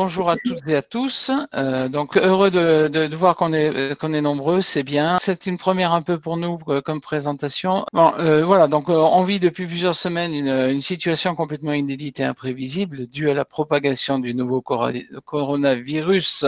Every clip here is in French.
Bonjour à toutes et à tous. Donc heureux de voir qu'on est nombreux, c'est bien. C'est une première un peu pour nous comme présentation. Bon, voilà. Donc on vit depuis plusieurs semaines une situation complètement inédite et imprévisible due à la propagation du nouveau coronavirus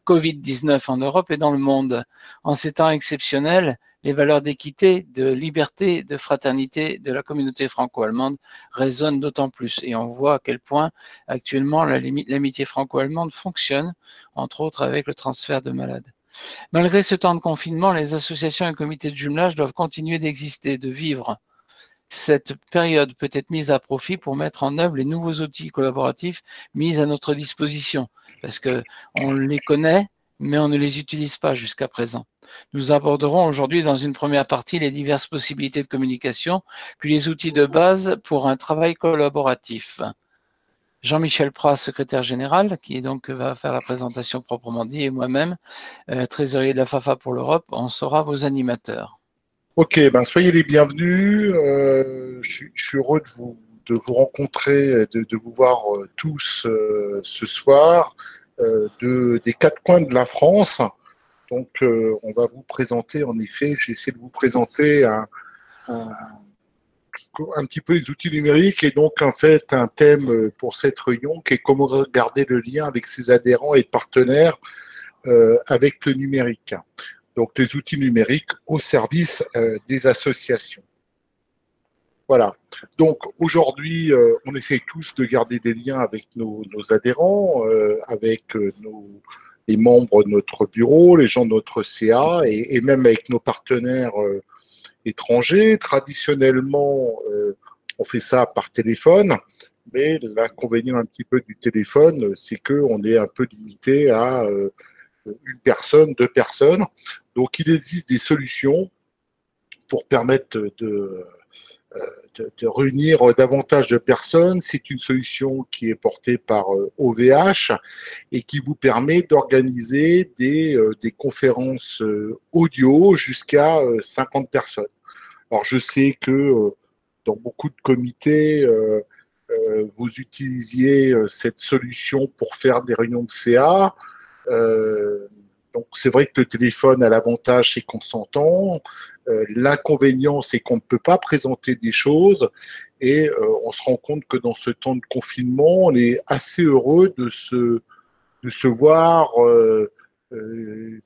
Covid-19 en Europe et dans le monde. En ces temps exceptionnels, les valeurs d'équité, de liberté, de fraternité de la communauté franco-allemande résonnent d'autant plus. Et on voit à quel point actuellement l'amitié franco-allemande fonctionne, entre autres avec le transfert de malades. Malgré ce temps de confinement, les associations et comités de jumelage doivent continuer d'exister, de vivre. Cette période peut être mise à profit pour mettre en œuvre les nouveaux outils collaboratifs mis à notre disposition, parce qu'on les connaît, mais on ne les utilise pas jusqu'à présent. Nous aborderons aujourd'hui dans une première partie les diverses possibilités de communication, puis les outils de base pour un travail collaboratif. Jean-Michel Pras, secrétaire général, qui donc va faire la présentation proprement dit, et moi-même, trésorier de la FAFA pour l'Europe, on sera vos animateurs. Ok, ben soyez les bienvenus. Je suis heureux de vous rencontrer, de vous voir tous ce soir des quatre coins de la France. Donc, on va vous présenter, en effet, j'ai essayé de vous présenter un petit peu les outils numériques et donc en fait un thème pour cette réunion qui est comment garder le lien avec ses adhérents et partenaires avec le numérique. Donc les outils numériques au service des associations. Voilà. Donc aujourd'hui, on essaye tous de garder des liens avec nos adhérents, avec les membres de notre bureau, les gens de notre CA et même avec nos partenaires étrangers. Traditionnellement, on fait ça par téléphone, mais l'inconvénient un petit peu du téléphone, c'est qu'on est un peu limité à une personne, deux personnes. Donc il existe des solutions pour permettre de réunir davantage de personnes. C'est une solution qui est portée par OVH et qui vous permet d'organiser des conférences audio jusqu'à 50 personnes. Alors je sais que dans beaucoup de comités, vous utilisiez cette solution pour faire des réunions de CA. Donc c'est vrai que le téléphone a l'avantage, c'est qu'on s'entend. L'inconvénient, c'est qu'on ne peut pas présenter des choses et on se rend compte que dans ce temps de confinement, on est assez heureux de se voir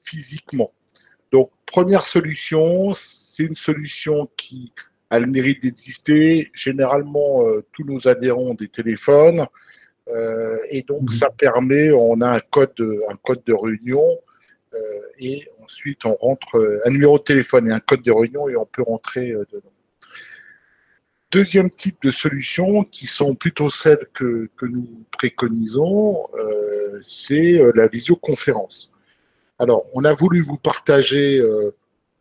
physiquement. Donc, première solution, c'est une solution qui a le mérite d'exister. Généralement, tous nos adhérents ont des téléphones et donc ça permet, on a un code de réunion et ensuite on rentre un numéro de téléphone et un code de réunion et on peut rentrer dedans. Deuxième type de solutions qui sont plutôt celles que nous préconisons, c'est la visioconférence. Alors, on a voulu vous partager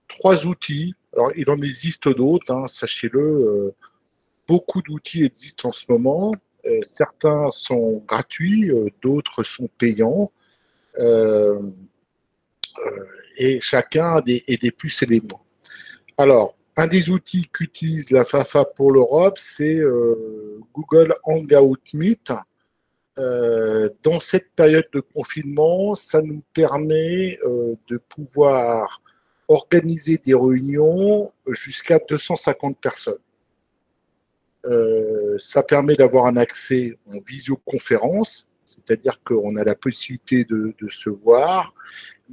trois outils. Alors, il en existe d'autres, hein, sachez-le. Beaucoup d'outils existent en ce moment. Certains sont gratuits, d'autres sont payants. Et chacun a des plus et des moins. Alors, un des outils qu'utilise la FAFA pour l'Europe, c'est Google Hangout Meet. Dans cette période de confinement, ça nous permet de pouvoir organiser des réunions jusqu'à 250 personnes. Ça permet d'avoir un accès en visioconférence, c'est-à-dire qu'on a la possibilité de se voir,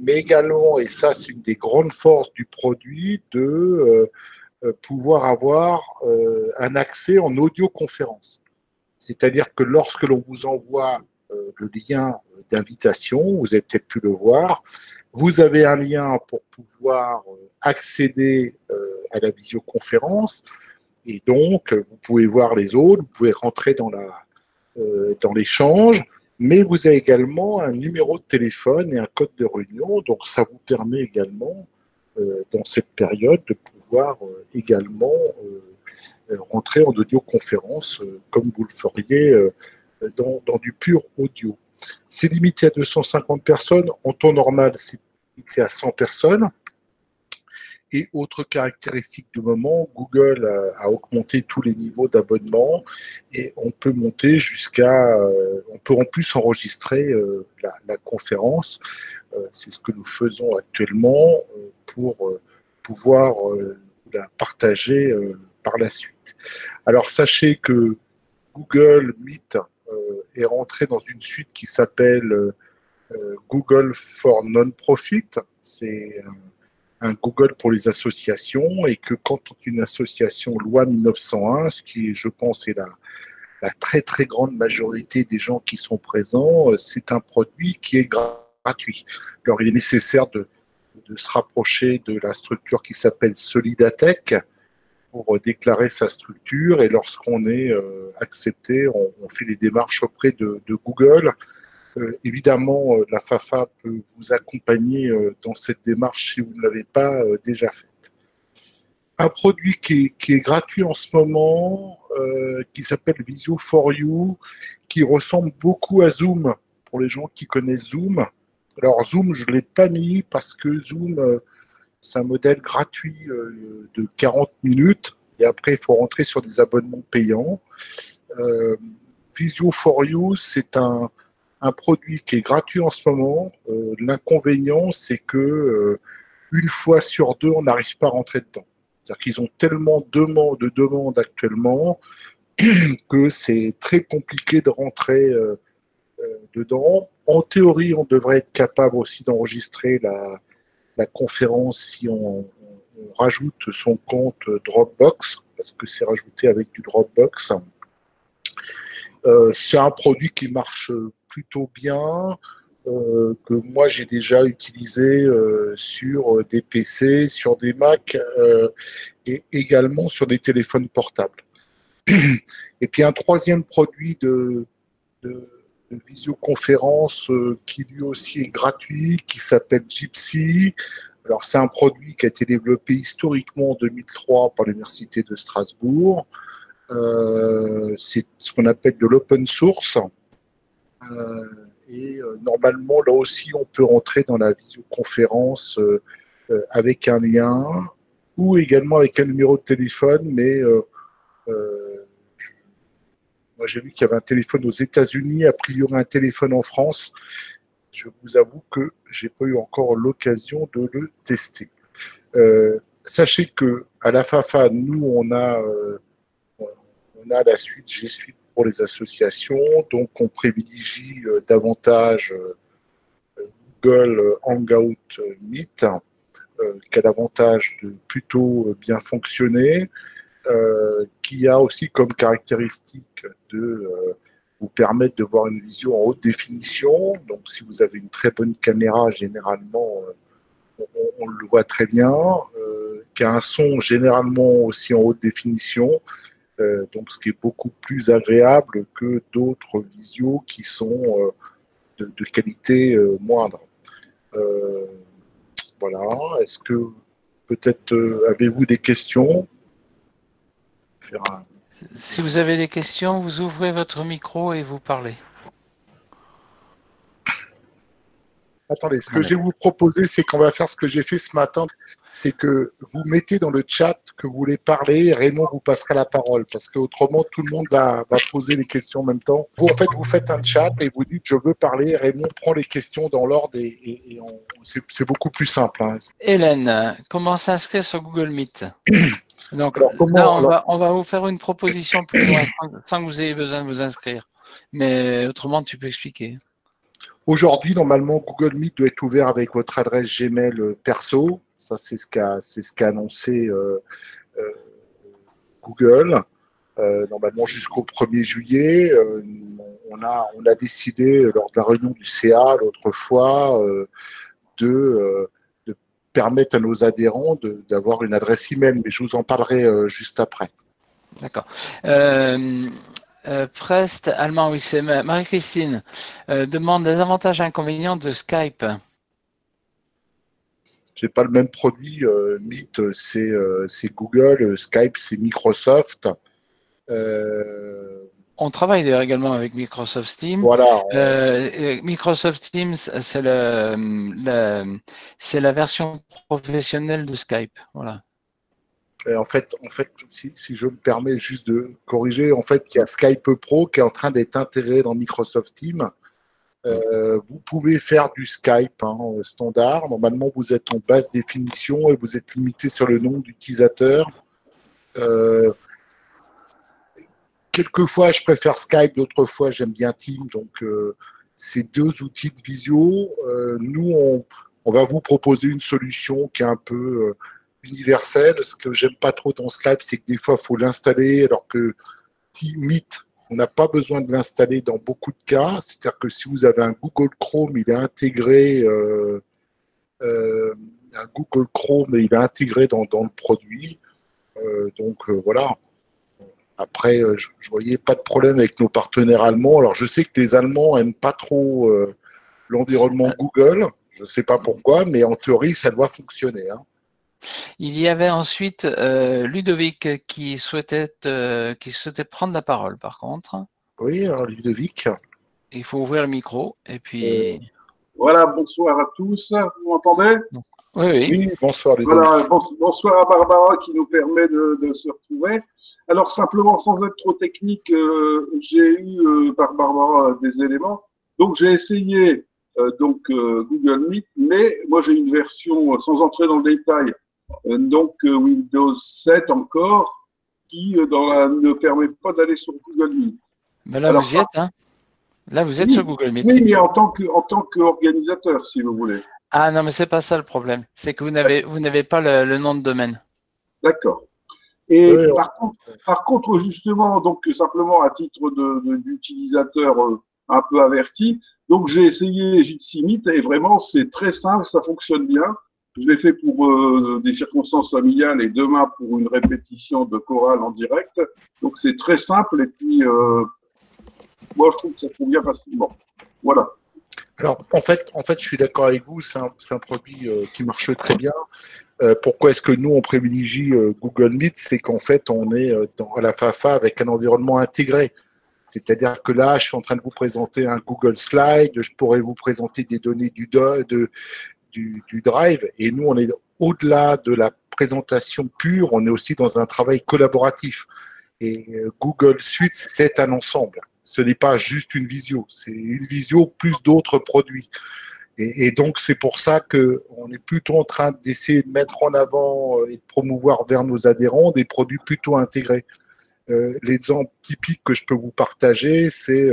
mais également, et ça c'est une des grandes forces du produit, de pouvoir avoir un accès en audioconférence. C'est-à-dire que lorsque l'on vous envoie le lien d'invitation, vous avez peut-être pu le voir, vous avez un lien pour pouvoir accéder à la visioconférence et donc vous pouvez voir les autres, vous pouvez rentrer dans l'échange, mais vous avez également un numéro de téléphone et un code de réunion, donc ça vous permet également dans cette période de pouvoir également rentrer en audioconférence comme vous le feriez dans du pur audio. C'est limité à 250 personnes. En temps normal, c'est limité à 100 personnes. Et autre caractéristique du moment, Google a augmenté tous les niveaux d'abonnement et on peut monter on peut en plus enregistrer la conférence. C'est ce que nous faisons actuellement pour pouvoir la partager par la suite. Alors sachez que Google Meet est rentré dans une suite qui s'appelle Google for Non-Profit. C'est un Google pour les associations et que quand une association loi 1901, ce qui, je pense, est la très très grande majorité des gens qui sont présents, c'est un produit qui est gratuit. Alors il est nécessaire de se rapprocher de la structure qui s'appelle Solidatech pour déclarer sa structure et lorsqu'on est accepté, on fait les démarches auprès de Google. Évidemment, la FAFA peut vous accompagner dans cette démarche si vous ne l'avez pas déjà faite. Un produit qui est gratuit en ce moment, qui s'appelle Visio for You, qui ressemble beaucoup à Zoom, pour les gens qui connaissent Zoom. Alors Zoom, je ne l'ai pas mis parce que Zoom, c'est un modèle gratuit de 40 minutes, et après, il faut rentrer sur des abonnements payants. Visio for You, c'est un produit qui est gratuit en ce moment. L'inconvénient, c'est que une fois sur deux, on n'arrive pas à rentrer dedans. C'est-à-dire qu'ils ont tellement de demandes actuellement que c'est très compliqué de rentrer dedans. En théorie, on devrait être capable aussi d'enregistrer la conférence si on rajoute son compte Dropbox, parce que c'est rajouté avec du Dropbox. C'est un produit qui marche plutôt bien, que moi j'ai déjà utilisé sur des PC, sur des Mac et également sur des téléphones portables. Et puis un troisième produit de visioconférence qui lui aussi est gratuit, qui s'appelle Jitsi. Alors c'est un produit qui a été développé historiquement en 2003 par l'Université de Strasbourg. C'est ce qu'on appelle de l'open source. Normalement, là aussi, on peut rentrer dans la visioconférence avec un lien ou également avec un numéro de téléphone, mais moi j'ai vu qu'il y avait un téléphone aux États-Unis, a priori un téléphone en France. Je vous avoue que j'ai pas eu encore l'occasion de le tester. Sachez que à la FAFA, nous on a la suite G Suite pour les associations, donc on privilégie davantage Google Hangout Meet, qui a l'avantage de plutôt bien fonctionner, qui a aussi comme caractéristique de vous permettre de voir une vision en haute définition. Donc si vous avez une très bonne caméra, généralement, on le voit très bien, qui a un son généralement aussi en haute définition, donc ce qui est beaucoup plus agréable que d'autres visios qui sont de qualité moindre. Voilà. Est-ce que peut-être avez-vous des questions? Si vous avez des questions, vous ouvrez votre micro et vous parlez. Attendez, ce que je vais vous proposer, c'est qu'on va faire ce que j'ai fait ce matin, c'est que vous mettez dans le chat que vous voulez parler et Raymond vous passera la parole, parce qu'autrement, tout le monde va poser les questions en même temps. Vous, en fait, vous faites un chat et vous dites « je veux parler », Raymond prend les questions dans l'ordre et c'est beaucoup plus simple. Hein. Hélène, comment s'inscrire sur Google Meet? Donc alors, là, on va vous faire une proposition plus loin, sans que vous ayez besoin de vous inscrire. Mais autrement, tu peux expliquer. Aujourd'hui, normalement, Google Meet doit être ouvert avec votre adresse Gmail perso. Ça, c'est ce qu'a annoncé Google. Normalement, jusqu'au 1er juillet, on a décidé, lors de la réunion du CA l'autre fois, de permettre à nos adhérents d'avoir une adresse email. Mais je vous en parlerai juste après. D'accord. Prest, allemand, oui, c'est Marie-Christine, demande les avantages et inconvénients de Skype. C'est pas le même produit. Meet, c'est Google. Skype, c'est Microsoft. On travaille d'ailleurs également avec Microsoft Teams. Voilà. Microsoft Teams, c'est la version professionnelle de Skype. Voilà. Et en fait, si je me permets juste de corriger, en fait, il y a Skype Pro qui est en train d'être intégré dans Microsoft Teams. Vous pouvez faire du Skype standard. Normalement, vous êtes en basse définition et vous êtes limité sur le nombre d'utilisateurs. Quelquefois, je préfère Skype, d'autres fois, j'aime bien Teams. Donc, ces deux outils de visio, nous, on va vous proposer une solution qui est un peu universelle. Ce que j'aime pas trop dans Skype, c'est que des fois, il faut l'installer, alors que Meet, on n'a pas besoin de l'installer dans beaucoup de cas. C'est-à-dire que si vous avez un Google Chrome, il est intégré, un Google Chrome, il est intégré dans le produit. Voilà. Après, je ne voyais pas de problème avec nos partenaires allemands. Alors, je sais que les Allemands n'aiment pas trop l'environnement Google. Je ne sais pas pourquoi, mais en théorie, ça doit fonctionner. Hein. Il y avait ensuite Ludovic qui souhaitait prendre la parole, par contre. Oui, alors Ludovic. Il faut ouvrir le micro et puis. Voilà, bonsoir à tous. Vous m'entendez? Oui, bonsoir Ludovic. Voilà, bonsoir à Barbara qui nous permet de se retrouver. Alors simplement, sans être trop technique, j'ai eu par Barbara des éléments. Donc j'ai essayé Google Meet, mais moi j'ai une version, sans entrer dans le détail, Windows 7 encore, qui ne permet pas d'aller sur Google Meet. Ben là, vous y êtes, hein? Là, vous êtes oui, sur Google Meet. Oui, mais en tant qu'organisateur, si vous voulez. Ah non, mais c'est pas ça le problème. C'est que vous n'avez pas le nom de domaine. D'accord. Et par contre, justement, donc simplement à titre d'utilisateur un peu averti, donc j'ai essayé Jitsi Meet et vraiment c'est très simple, ça fonctionne bien. Je l'ai fait pour des circonstances familiales et demain pour une répétition de chorale en direct. Donc c'est très simple et puis moi je trouve que ça convient facilement. Voilà. Alors en fait, je suis d'accord avec vous, c'est un produit qui marche très bien. Pourquoi est-ce que nous, on privilégie Google Meet? C'est qu'en fait, on est à la FAFA avec un environnement intégré. C'est-à-dire que là, je suis en train de vous présenter un Google Slide, je pourrais vous présenter des données du Drive, et nous, on est au-delà de la présentation pure, on est aussi dans un travail collaboratif. Et Google Suite, c'est un ensemble. Ce n'est pas juste une visio, c'est une visio plus d'autres produits. Et donc, c'est pour ça qu'on est plutôt en train d'essayer de mettre en avant et de promouvoir vers nos adhérents des produits plutôt intégrés. L'exemple typique que je peux vous partager, c'est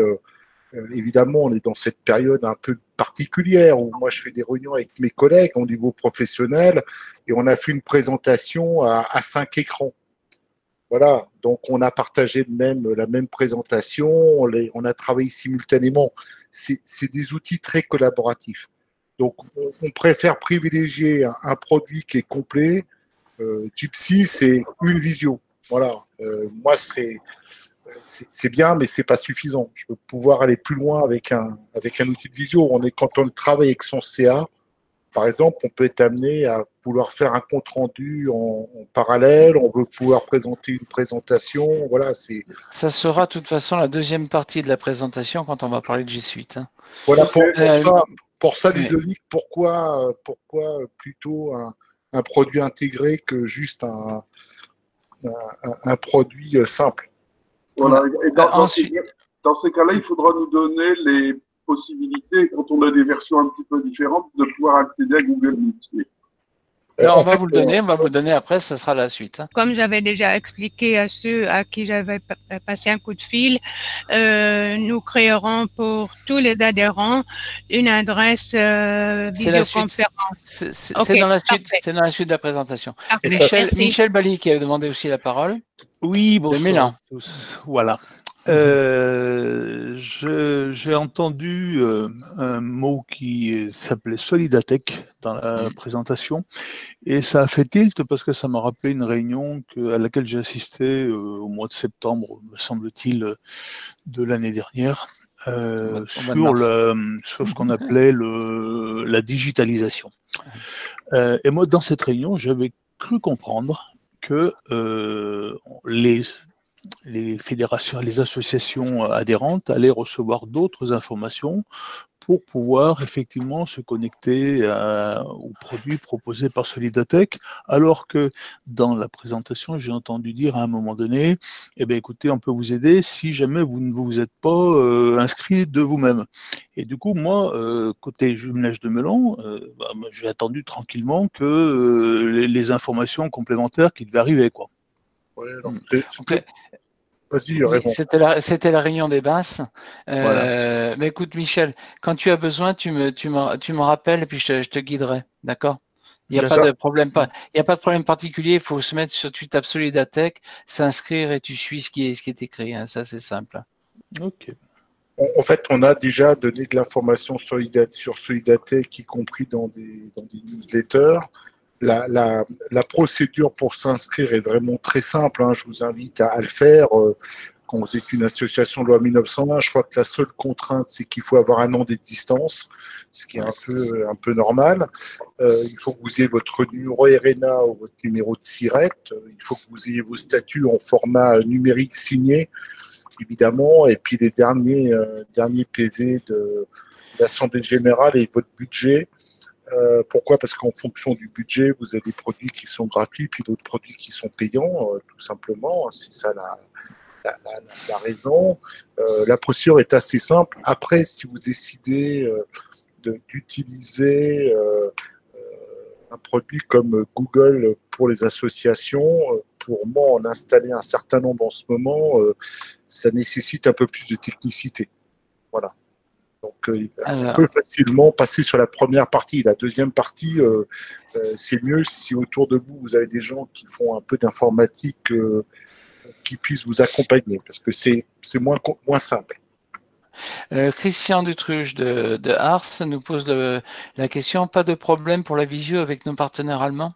évidemment, on est dans cette période un peu particulière où moi, je fais des réunions avec mes collègues au niveau professionnel et on a fait une présentation à 5 écrans. Voilà, donc on a partagé la même présentation, on a travaillé simultanément. C'est des outils très collaboratifs. Donc, on préfère privilégier un produit qui est complet. Jitsi, c'est une visio. Voilà. Moi, c'est bien, mais c'est pas suffisant. Je veux pouvoir aller plus loin avec un outil de visio. Quand on travaille avec son CA, par exemple, on peut être amené à vouloir faire un compte rendu en parallèle. On veut pouvoir présenter une présentation. Voilà, ça sera de toute façon la deuxième partie de la présentation quand on va parler de G Suite. Hein. Voilà, pour ça, Ludovic, pourquoi plutôt un produit intégré que juste un produit simple? Voilà. Et dans ces cas-là, il faudra nous donner les possibilités, quand on a des versions un petit peu différentes, de pouvoir accéder à Google Meet. On va vous le donner après, ça sera la suite. Hein. Comme j'avais déjà expliqué à ceux à qui j'avais passé un coup de fil, nous créerons pour tous les adhérents une adresse visioconférence. C'est dans la suite. C'est dans la suite de la présentation. Michel Bali qui a demandé aussi la parole. Oui, bonsoir à tous. Voilà. J'ai entendu un mot qui s'appelait Solidatech dans la présentation et ça a fait tilt parce que ça m'a rappelé une réunion à laquelle j'ai assisté au mois de septembre, me semble-t-il, de l'année dernière, sur ce qu'on appelait la digitalisation. Et moi, dans cette réunion, j'avais cru comprendre que les fédérations, les associations adhérentes allaient recevoir d'autres informations pour pouvoir effectivement se connecter aux produits proposés par Solidatech, alors que dans la présentation, j'ai entendu dire à un moment donné, eh bien écoutez, on peut vous aider si jamais vous ne vous êtes pas inscrit de vous-même. Et du coup, moi, côté jumelage de Melon, j'ai attendu tranquillement que les informations complémentaires qui devaient arriver, quoi. Ouais, Okay. Vas-y, oui, Raymond. c'était la réunion des basses. Voilà. Mais écoute, Michel, quand tu as besoin, tu me rappelles et puis je te guiderai, d'accord? Il n'y a pas de problème, il n'y a pas de problème particulier. Il faut se mettre sur, tu tapes Solidatech, s'inscrire et tu suis ce qui est écrit. Hein, ça, c'est simple. Ok. En fait, on a déjà donné de l'information sur Solidatech, y compris dans des newsletters. La procédure pour s'inscrire est vraiment très simple. Hein. Je vous invite à le faire. Quand vous êtes une association loi 1901, je crois que la seule contrainte, c'est qu'il faut avoir 1 an d'existence, ce qui est un peu normal. Il faut que vous ayez votre numéro RNA ou votre numéro de SIRET. Il faut que vous ayez vos statuts en format numérique signé, évidemment, et puis les derniers PV d'Assemblée Générale et votre budget. Pourquoi? Parce qu'en fonction du budget, vous avez des produits qui sont gratuits, puis d'autres produits qui sont payants, tout simplement. C'est ça la raison. La procédure est assez simple. Après, si vous décidez d'utiliser un produit comme Google pour les associations, pour moi, en installer un certain nombre en ce moment, ça nécessite un peu plus de technicité. Voilà. Donc, on peut facilement passer sur la première partie. La deuxième partie, c'est mieux si autour de vous, vous avez des gens qui font un peu d'informatique, qui puissent vous accompagner, parce que c'est moins simple. Christian Dutruche de Ars nous pose la question, pas de problème pour la visio avec nos partenaires allemands?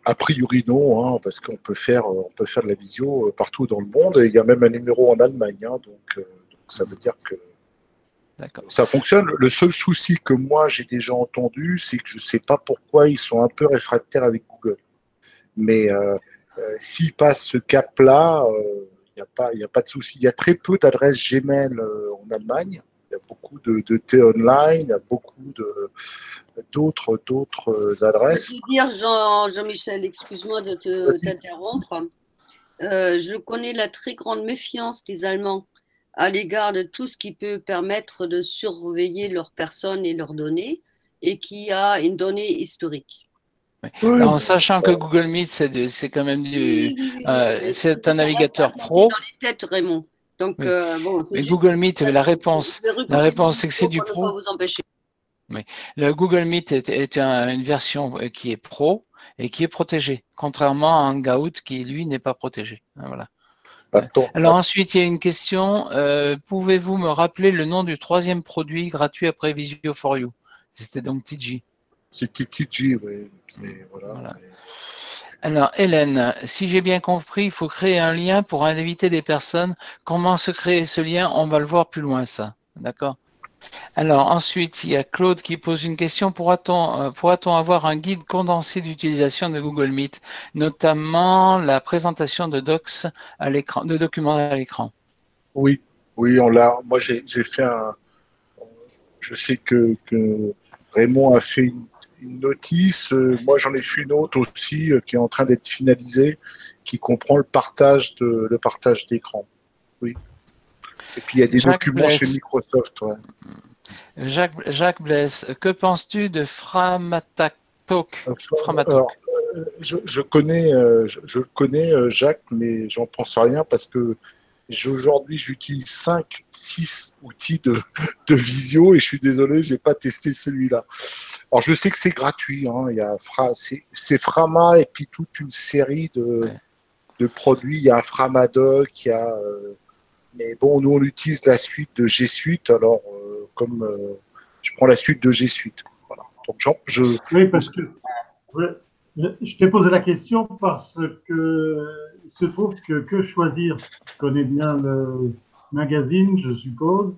A priori non, hein, parce qu'on peut faire de la visio partout dans le monde, et il y a même un numéro en Allemagne, hein, donc ça veut dire que ça fonctionne. Le seul souci que moi j'ai déjà entendu, c'est que je ne sais pas pourquoi ils sont un peu réfractaires avec Google. Mais s'ils passent ce cap-là, il n'y a pas de souci. Il y a très peu d'adresses Gmail en Allemagne. Il y a beaucoup de T-Online, il y a beaucoup d'autres adresses. Je veux dire, Jean-Michel, excuse-moi de t'interrompre. Je connais la très grande méfiance des Allemands à l'égard de tout ce qui peut permettre de surveiller leurs personnes et leurs données, et qui a une donnée historique. Oui. Alors, en sachant que Google Meet, c'est quand même c'est un navigateur pro. Dans les têtes, Raymond. Donc, bon, mais Google Meet, la réponse, c'est que c'est du pro. Vous empêcher. Oui. Le Google Meet est une version qui est pro et qui est protégée, contrairement à Hangout qui, lui, n'est pas protégé. Voilà. Alors ensuite, il y a une question. Pouvez-vous me rappeler le nom du 3e produit gratuit après Visio for You? C'était donc TG. C'était TG, oui. Voilà. Alors, Hélène, si j'ai bien compris, il faut créer un lien pour inviter des personnes. Comment se créer ce lien? On va le voir plus loin, ça. D'accord? Alors, ensuite, il y a Claude qui pose une question. Pourra-t-on avoir un guide condensé d'utilisation de Google Meet, notamment la présentation de docs à l'écran, de documents à l'écran? Oui, on l'a. Moi, j'ai fait je sais que Raymond a fait une notice. Moi, j'en ai fait une autre aussi qui est en train d'être finalisée, qui comprend le partage d'écran. Oui. Et puis, il y a des documents chez Microsoft. Ouais. Jacques Blesse, que penses-tu de Framatalk? Je le connais, Jacques, mais j'en pense rien parce que aujourd'hui, j'utilise 5-6 outils de visio et je suis désolé, je n'ai pas testé celui-là. Alors, je sais que c'est gratuit. Hein, c'est Frama et puis toute une série de produits. Il y a un Framadoc, mais bon, nous, on utilise la suite de G Suite. Alors, je prends la suite de G Suite. Voilà. Donc, oui, parce que je t'ai posé la question parce que il se trouve que choisir, je connais bien le magazine, je suppose,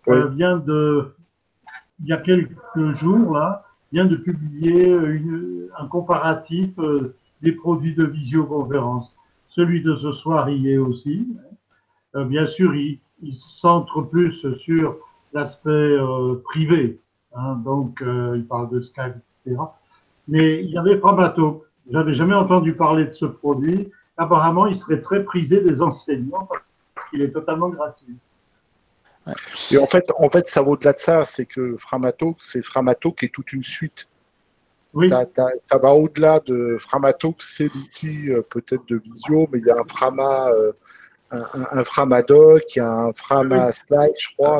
oui. Il y a quelques jours, là, vient de publier un comparatif des produits de visioconférence. celui de ce soir y est aussi. Bien sûr, il se centre plus sur l'aspect privé, hein, donc il parle de Skype, etc. Mais il y avait Framatome. J'avais jamais entendu parler de ce produit. Apparemment, il serait très prisé des enseignants parce qu'il est totalement gratuit. Ouais. Et en fait, ça va au-delà de ça, c'est que Framatalk, c'est Framatalk et toute une suite. Oui. Ça va au-delà de Framatalk, c'est l'outil peut-être de visio, mais il y a un Framadoc, il y a un Framaslide, je crois.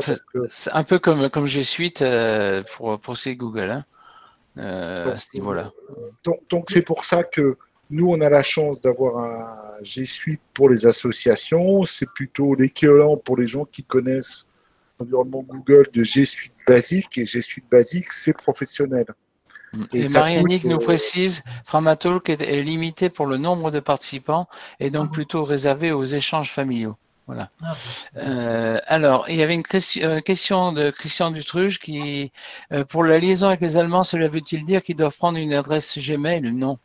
C'est un peu comme G Suite pour ce qui est Google, hein, à ce niveau-là. Donc c'est pour ça que nous, on a la chance d'avoir un G Suite pour les associations. C'est plutôt l'équivalent pour les gens qui connaissent l'environnement Google de G Suite basique. Et G Suite basique, c'est professionnel. Et Marie-Annick nous précise, Framatalk est limité pour le nombre de participants et donc plutôt réservé aux échanges familiaux. Voilà. Alors, il y avait une question de Christian Dutruge qui, pour la liaison avec les Allemands, cela veut-il dire qu'ils doivent prendre une adresse Gmail? Non.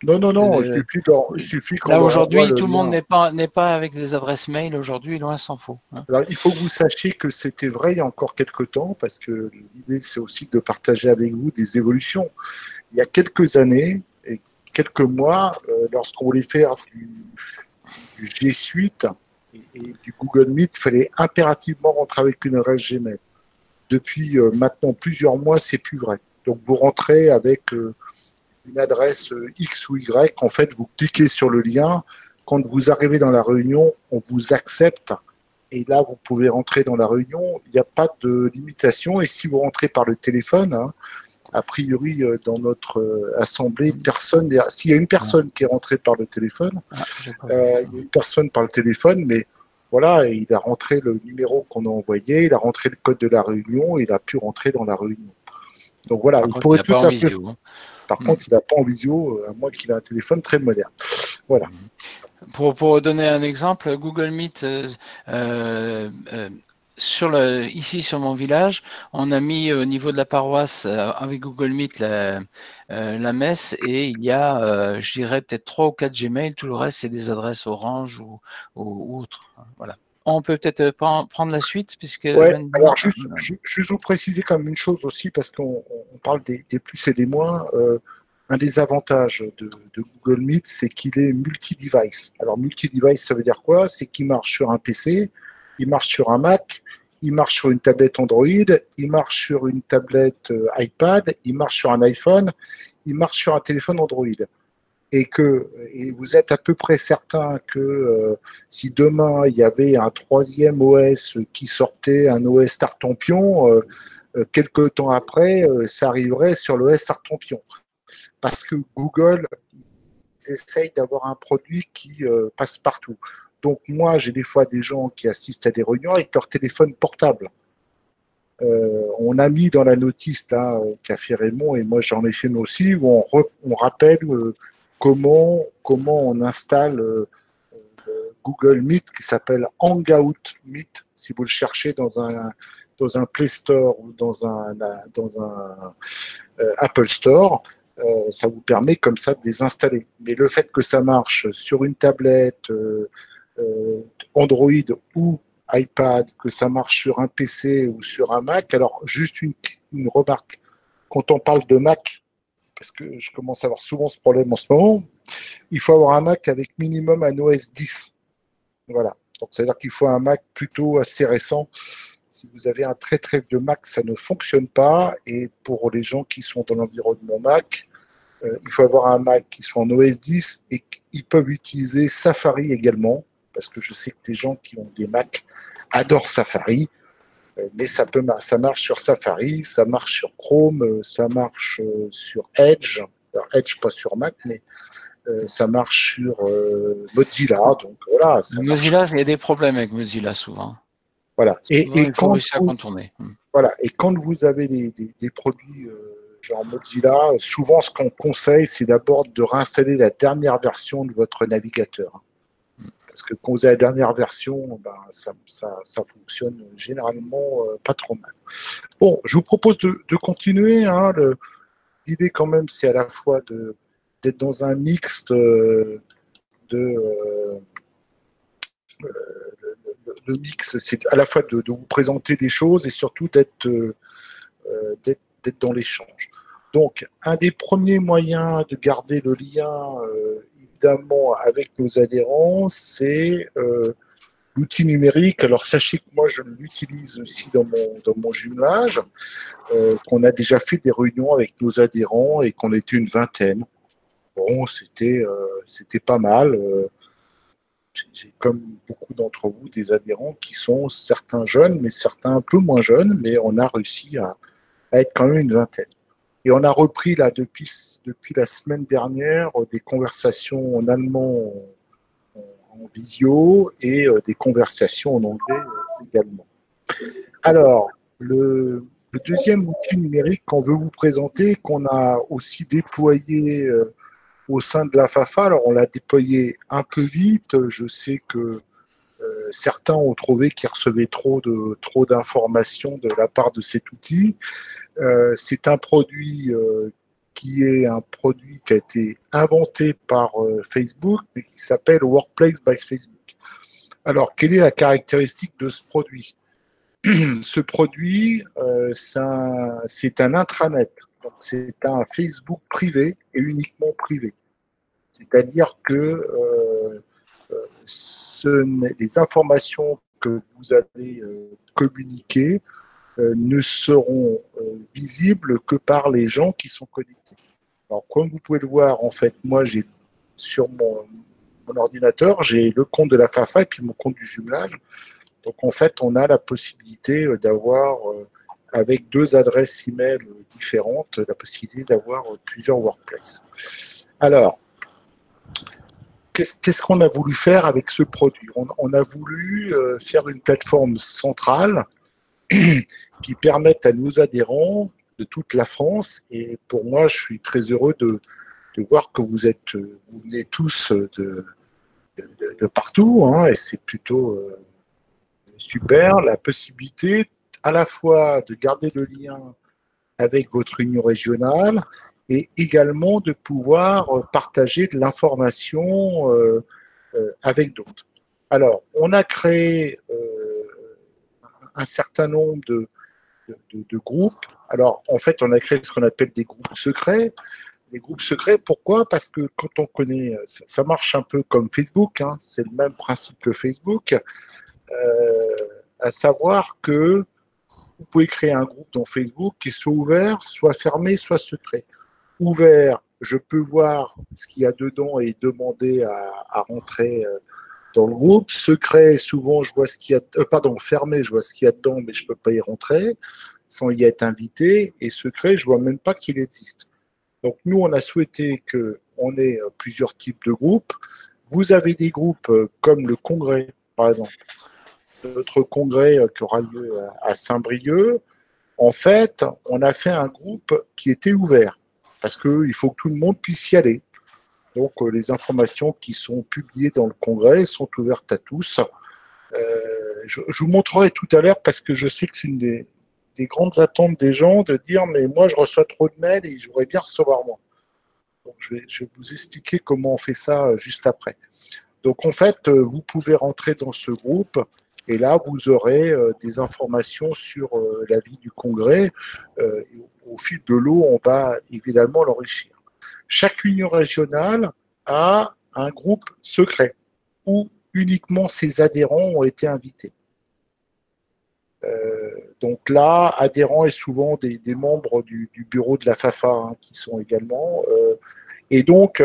Non, il suffit là, aujourd'hui, tout le monde n'est pas avec des adresses mail aujourd'hui, loin s'en faut. Hein. Alors, il faut que vous sachiez que c'était vrai il y a encore quelques temps, parce que l'idée, c'est aussi de partager avec vous des évolutions. Il y a quelques années et quelques mois, lorsqu'on voulait faire du G Suite et du Google Meet, il fallait impérativement rentrer avec une adresse Gmail. Depuis maintenant plusieurs mois, c'est plus vrai. Donc, vous rentrez avec une adresse X ou Y, en fait, vous cliquez sur le lien. Quand vous arrivez dans la réunion, on vous accepte. Et là, vous pouvez rentrer dans la réunion. Il n'y a pas de limitation. Et si vous rentrez par le téléphone, hein, a priori, dans notre assemblée, s'il y a une personne qui est rentrée par le téléphone, il y a une personne par le téléphone, mais voilà, il a rentré le numéro qu'on a envoyé, il a rentré le code de la réunion, et il a pu rentrer dans la réunion. Donc voilà, il pourrait tout à fait. Par contre, il n'a pas en visio, à moins qu'il ait un téléphone très moderne. Voilà. Pour donner un exemple, Google Meet, ici sur mon village, on a mis au niveau de la paroisse avec Google Meet la messe et il y a, je dirais, peut-être 3 ou 4 Gmail. Tout le reste, c'est des adresses Orange ou autres. Voilà. On peut peut-être prendre la suite puisque. Ouais, alors juste vous préciser comme une chose aussi parce qu'on parle des plus et des moins. Un des avantages de Google Meet, c'est qu'il est multi-device. Alors multi-device, ça veut dire quoi? C'est qu'il marche sur un PC, il marche sur un Mac, il marche sur une tablette Android, il marche sur une tablette iPad, il marche sur un iPhone, il marche sur un téléphone Android. Et vous êtes à peu près certain que si demain il y avait un troisième OS qui sortait, un OS Tartampion, quelques temps après, ça arriverait sur l'OS Tartampion. Parce que Google, ils essayent d'avoir un produit qui passe partout. Donc moi, j'ai des fois des gens qui assistent à des réunions avec leur téléphone portable. On a mis dans la notice là, qu'a fait Raymond, et moi j'en ai fait moi aussi, où on rappelle comment on installe Google Meet qui s'appelle Hangout Meet, si vous le cherchez dans un Play Store ou dans un Apple Store. Ça vous permet comme ça de les installer. Mais le fait que ça marche sur une tablette Android ou iPad, que ça marche sur un PC ou sur un Mac, alors juste une remarque. Quand on parle de Mac, parce que je commence à avoir souvent ce problème en ce moment, il faut avoir un Mac avec minimum un OS 10. Voilà. Donc ça veut dire qu'il faut un Mac plutôt assez récent. Si vous avez un très très vieux Mac, ça ne fonctionne pas. Et pour les gens qui sont dans l'environnement Mac, il faut avoir un Mac qui soit en OS 10 et ils peuvent utiliser Safari également, parce que je sais que des gens qui ont des Mac adorent Safari, mais ça marche sur Safari, ça marche sur Chrome, ça marche sur Edge. Alors Edge pas sur Mac, mais ça marche sur Mozilla. Donc voilà. Mozilla, il y a des problèmes avec Mozilla souvent. Voilà. Et quand à contourner. Voilà. Et quand vous avez des produits genre Mozilla, souvent ce qu'on conseille, c'est d'abord de réinstaller la dernière version de votre navigateur. Parce que quand vous avez la dernière version, ben, ça fonctionne généralement pas trop mal. Bon, je vous propose de continuer. Hein. L'idée quand même, c'est à la fois d'être dans un mixte le mix, c'est à la fois de vous présenter des choses et surtout d'être dans l'échange. Donc, un des premiers moyens de garder le lien, évidemment, avec nos adhérents, c'est l'outil numérique. Alors, sachez que moi, je l'utilise aussi dans mon jumelage, qu'on a déjà fait des réunions avec nos adhérents et qu'on était une vingtaine. Bon, c'était pas mal. J'ai, comme beaucoup d'entre vous, des adhérents qui sont certains jeunes, mais certains un peu moins jeunes, mais on a réussi à être quand même une vingtaine. Et on a repris là depuis la semaine dernière des conversations en allemand en visio et des conversations en anglais également. Alors, le deuxième outil numérique qu'on veut vous présenter, qu'on a aussi déployé au sein de la FAFA, alors on l'a déployé un peu vite, je sais que certains ont trouvé qu'ils recevaient trop d'informations de la part de cet outil. C'est un produit qui a été inventé par Facebook et qui s'appelle Workplace by Facebook. Alors, quelle est la caractéristique de ce produit? Ce produit, c'est un intranet. C'est un Facebook privé et uniquement privé. C'est-à-dire que les informations que vous allez communiquer ne seront visibles que par les gens qui sont connectés. Alors, comme vous pouvez le voir, en fait, moi, j'ai sur mon ordinateur, j'ai le compte de la FAFA et puis mon compte du jumelage. Donc, en fait, on a la possibilité d'avoir, avec deux adresses email différentes, la possibilité d'avoir plusieurs workplaces. Alors, qu'est-ce qu'on a voulu faire avec ce produit? On a voulu faire une plateforme centrale qui permette à nos adhérents de toute la France, et pour moi, je suis très heureux de voir que vous venez tous de partout, hein, et c'est plutôt super, la possibilité à la fois de garder le lien avec votre union régionale et également de pouvoir partager de l'information avec d'autres. Alors, on a créé un certain nombre de groupes. Alors, en fait, on a créé ce qu'on appelle des groupes secrets. Les groupes secrets, pourquoi? Parce que quand on connaît, ça marche un peu comme Facebook, hein, c'est le même principe que Facebook, à savoir que vous pouvez créer un groupe dans Facebook qui soit ouvert, soit fermé, soit secret. Ouvert, je peux voir ce qu'il y a dedans et demander à rentrer dans le groupe. Secret, souvent, je vois ce qu'il y a. Fermé, je vois ce qu'il y a dedans, mais je ne peux pas y rentrer sans y être invité. Et secret, je ne vois même pas qu'il existe. Donc, nous, on a souhaité qu'on ait plusieurs types de groupes. Vous avez des groupes comme le Congrès, par exemple. Notre congrès qui aura lieu à Saint-Brieuc, en fait, on a fait un groupe qui était ouvert parce qu'il faut que tout le monde puisse y aller. Donc, les informations qui sont publiées dans le congrès sont ouvertes à tous. Je vous montrerai tout à l'heure parce que je sais que c'est une des grandes attentes des gens de dire « mais moi, je reçois trop de mails et je voudrais bien recevoir moi ». Donc, je vais vous expliquer comment on fait ça juste après. Donc, en fait, vous pouvez rentrer dans ce groupe et là, vous aurez des informations sur la vie du congrès. Au fil de l'eau, on va évidemment l'enrichir. Chaque union régionale a un groupe secret où uniquement ses adhérents ont été invités. Donc là, adhérents et souvent des membres du bureau de la FAFA hein, qui sont également. Et donc,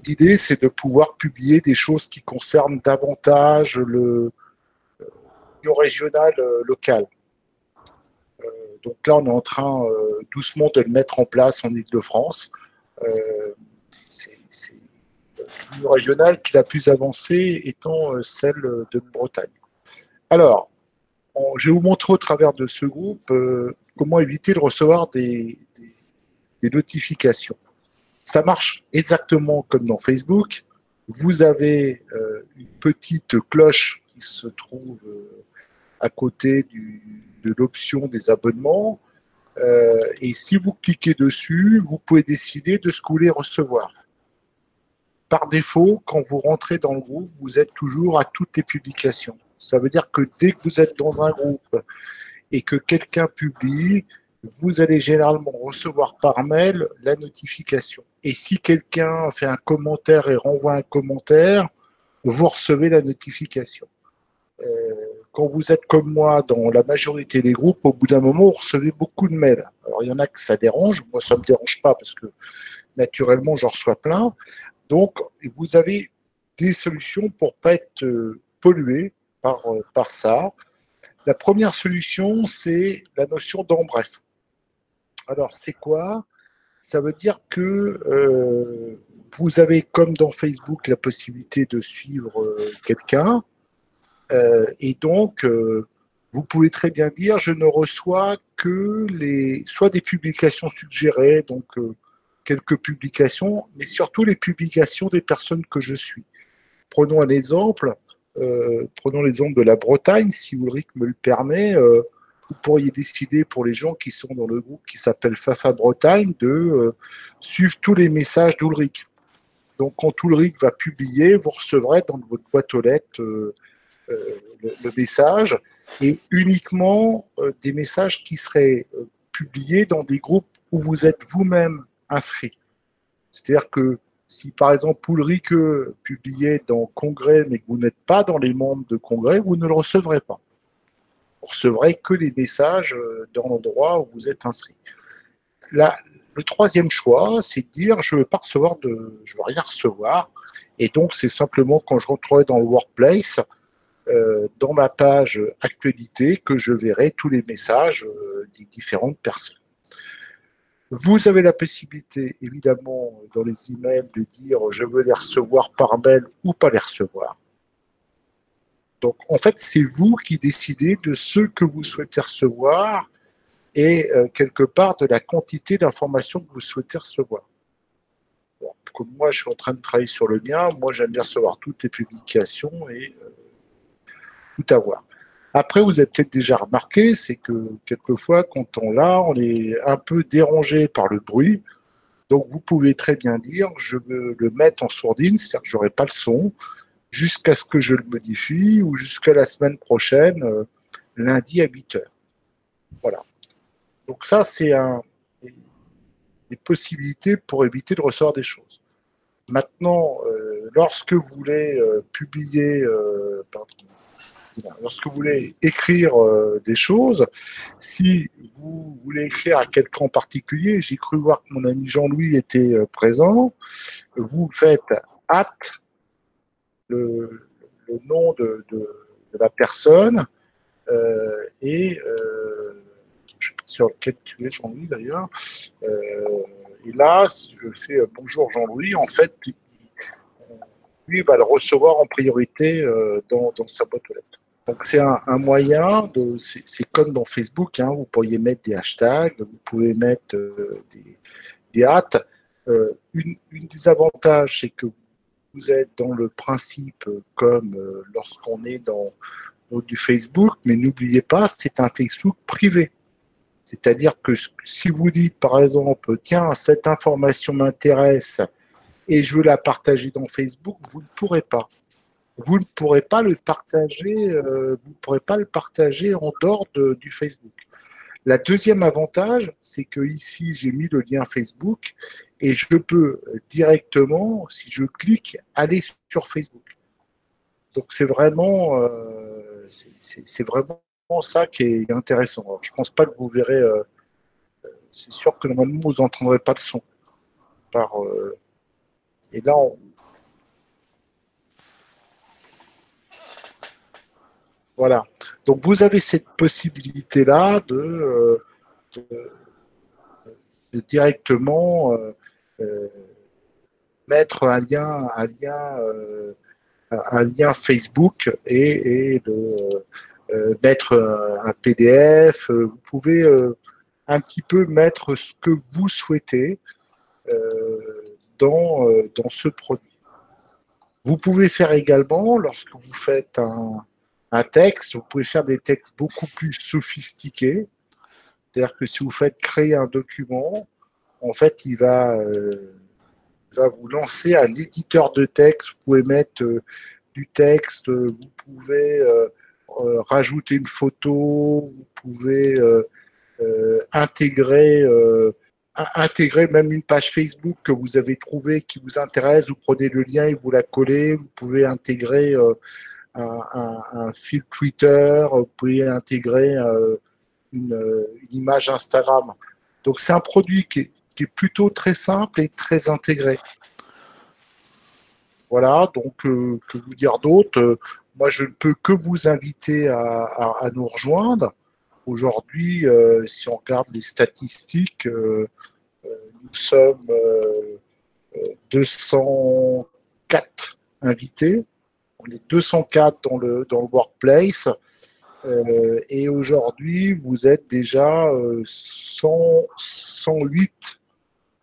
l'idée, c'est de pouvoir publier des choses qui concernent davantage l'union régionale locale. Donc là, on est en train doucement de le mettre en place en Île-de-France. C'est l'union régionale qui est la plus avancée étant celle de Bretagne. Alors, je vais vous montrer au travers de ce groupe comment éviter de recevoir des notifications. Ça marche exactement comme dans Facebook. Vous avez une petite cloche qui se trouve à côté de l'option des abonnements. Et si vous cliquez dessus, vous pouvez décider de ce que vous voulez recevoir. par défaut, quand vous rentrez dans le groupe, vous êtes toujours à toutes les publications. Ça veut dire que dès que vous êtes dans un groupe et que quelqu'un publie, vous allez généralement recevoir par mail la notification. Et si quelqu'un fait un commentaire et renvoie un commentaire, vous recevez la notification. Quand vous êtes comme moi dans la majorité des groupes, au bout d'un moment, vous recevez beaucoup de mails. Alors, il y en a que ça dérange. Moi, ça ne me dérange pas parce que naturellement, j'en reçois plein. Donc, vous avez des solutions pour ne pas être pollué par ça. La première solution, c'est la notion d'en bref. Alors, c'est quoi? Ça veut dire que vous avez, comme dans Facebook, la possibilité de suivre quelqu'un. Et donc, vous pouvez très bien dire, je ne reçois que soit des publications suggérées, donc quelques publications, mais surtout les publications des personnes que je suis. Prenons un exemple. Prenons l'exemple de la Bretagne, si Ulrich me le permet. Vous pourriez décider pour les gens qui sont dans le groupe qui s'appelle Fafa Bretagne de suivre tous les messages d'Ulrich. Donc, quand Ulrich va publier, vous recevrez dans votre boîte aux lettres le message et uniquement des messages qui seraient publiés dans des groupes où vous êtes vous-même inscrit. C'est-à-dire que si par exemple Ulrich publiait dans Congrès mais que vous n'êtes pas dans les membres de Congrès, vous ne le recevrez pas. Vous recevrez que les messages dans l'endroit où vous êtes inscrit. Là, le troisième choix, c'est de dire je ne veux pas recevoir je veux rien recevoir. Et donc c'est simplement quand je rentrerai dans le workplace, dans ma page actualité, que je verrai tous les messages des différentes personnes. Vous avez la possibilité, évidemment, dans les emails, de dire je veux les recevoir par mail ou pas les recevoir. Donc, en fait, c'est vous qui décidez de ce que vous souhaitez recevoir et quelque part de la quantité d'informations que vous souhaitez recevoir. Bon, comme moi, je suis en train de travailler sur le mien, moi, j'aime bien recevoir toutes les publications et tout avoir. Après, vous avez peut-être déjà remarqué, c'est que quelquefois, quand on est un peu dérangé par le bruit. Donc, vous pouvez très bien dire, je veux le mettre en sourdine, c'est-à-dire que je n'aurai pas le son, jusqu'à ce que je le modifie ou jusqu'à la semaine prochaine, lundi à 8h. Voilà. Donc ça, c'est des possibilités pour éviter de recevoir des choses. Maintenant, lorsque vous voulez lorsque vous voulez écrire des choses, si vous voulez écrire à quelqu'un en particulier, j'ai cru voir que mon ami Jean-Louis était présent, vous faites le nom de la personne et je ne sais pas sur lequel tu es, Jean-Louis d'ailleurs. Et là, si je fais bonjour Jean-Louis, en fait, lui va le recevoir en priorité dans sa boîte aux lettres. Donc c'est un moyen c'est comme dans Facebook, hein, vous pourriez mettre des hashtags, vous pouvez mettre des hâtes. Une des avantages, c'est que vous êtes dans le principe comme lorsqu'on est dans du Facebook, mais n'oubliez pas, c'est un Facebook privé. C'est-à-dire que si vous dites par exemple, tiens, cette information m'intéresse et je veux la partager dans Facebook, vous ne pourrez pas. Vous ne pourrez pas le partager en dehors du Facebook. La deuxième avantage, c'est que ici j'ai mis le lien Facebook et je peux directement, si je clique, aller sur Facebook. Donc c'est vraiment ça qui est intéressant. Alors, je ne pense pas que vous verrez. C'est sûr que normalement vous n'entendrez pas le son. Et là, voilà. Donc vous avez cette possibilité-là de directement mettre un lien Facebook et de mettre un PDF. Vous pouvez un petit peu mettre ce que vous souhaitez dans ce produit. Vous pouvez faire également, lorsque vous faites un texte, vous pouvez faire des textes beaucoup plus sophistiqués. C'est-à-dire que si vous faites créer un document, en fait, il va va vous lancer un éditeur de texte. Vous pouvez mettre du texte, vous pouvez rajouter une photo, vous pouvez intégrer même une page Facebook que vous avez trouvée qui vous intéresse. Vous prenez le lien et vous la collez. Vous pouvez intégrer un fil Twitter, vous pouvez intégrer une image Instagram. Donc c'est un produit qui est plutôt très simple et très intégré. Voilà, donc que vous dire d'autre, moi je ne peux que vous inviter à nous rejoindre. Aujourd'hui, si on regarde les statistiques, nous sommes 204 invités. On est 204 dans le workplace. Et aujourd'hui, vous êtes déjà 108